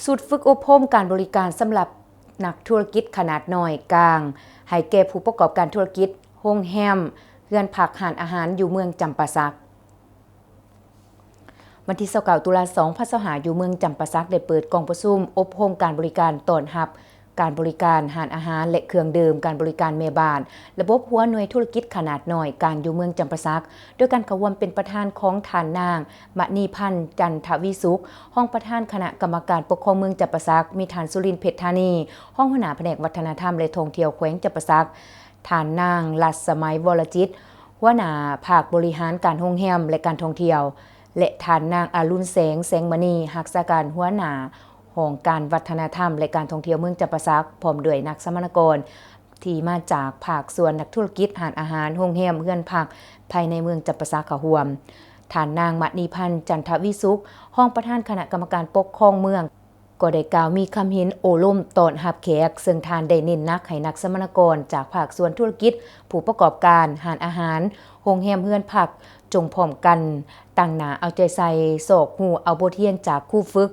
สูตรฝึกอบรมการบริการสำหรับนักธุรกิจขนาดน้อยกลางให้แก่ผู้ประกอบการธุรกิจโรงแรมเรือนพักร้านอาหารอยู่เมืองจำปาสักวันที่29ตุลาคม2025อยู่เมืองจำปาสักได้เปิดกองประชุมอบรมการบริการต้อนรับการบริการร้านอาหารและเครื่องดื่มการบริการแม่บ้านระบบหัวหน่วยธุรกิจขนาดน้อยการอยู่เมืองจำปาสักโดยการเข้าร่วมเป็นประธานของทานนางมณีพันธ์จันทวิสุขห้องประธานคณะกรรมการปกครองเมืองจำปาสักมีทานสุรินทร์เพชรธานีห้องหัวหน้าแผนกวัฒนธรรมและท่องเที่ยวแขวงจำปาสักทานนางลัดสมัยวรจิตหัวหน้าภาคบริหารการโรงแรมและการท่องเที่ยวและทานนางอรุณแสงมณีรักษาการหัวหน้าห้องการวัฒนธรรมและการท่องเที่ยวเมืองจำปาสักพร้อมด้วยนักสมนกรที่มาจากภาคส่วนนักธุรกิจร้านอาหารโรงแรมเรือนพักภายในเมืองจำปาสักเข้าร่วมทานนางมณีพันธ์จันทวิสุขห้องประธานคณะกรรมการปกครองเมืองก็ได้กล่าวมีคำเห็นโอลุ่มต้อนรับแขกซึ่งทานได้เน้นนักให้นักสมนกรจากภาคส่วนธุรกิจผู้ประกอบการร้านอาหารโรงแรมเรือนพักจงพร้อมกันตั้งหน้าเอาใจใส่โศกหูเอาบทเรียนจากครูฝึก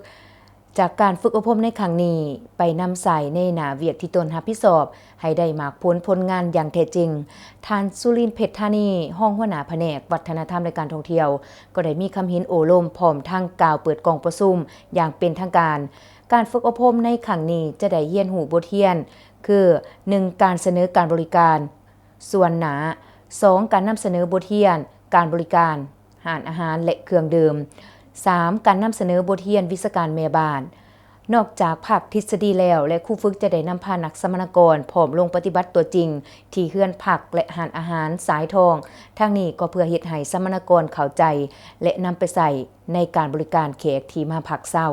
จากการฝึกอบรมในครั้งนี้ไปนำใส่ในหน้าเวียกที่ตนรับผิดชอบให้ได้มากผลงานอย่างแท้จริงทานสุรินทร์เพชรธานีห้องหัวหน้าแผนกวัฒนธรรมและการท่องเที่ยวก็ได้มีคำเห็นโอลมพร้อมทั้งกล่าวเปิดกองประชุมอย่างเป็นทางการฝึกอบรมในครั้งนี้จะได้เรียนรู้บทเรียนคือ 1. การเสนอการบริการส่วนหนา 2. การนำเสนอบทเรียนการบริการร้านอาหารและเครื่องดื่ม 3. การนำเสนอบทเรียนวิชาการแม่บ้านนอกจากภาคทฤษฎีแล้วและครูฝึกจะได้นำพานักสมนกรพร้อมลงปฏิบัติตัวจริงที่เฮือนพักและร้านอาหารสายทองทั้งนี้ก็เพื่อเฮ็ดให้สมนกรเข้าใจและนำไปใส่ในการบริการแขกที่มาพักเช้า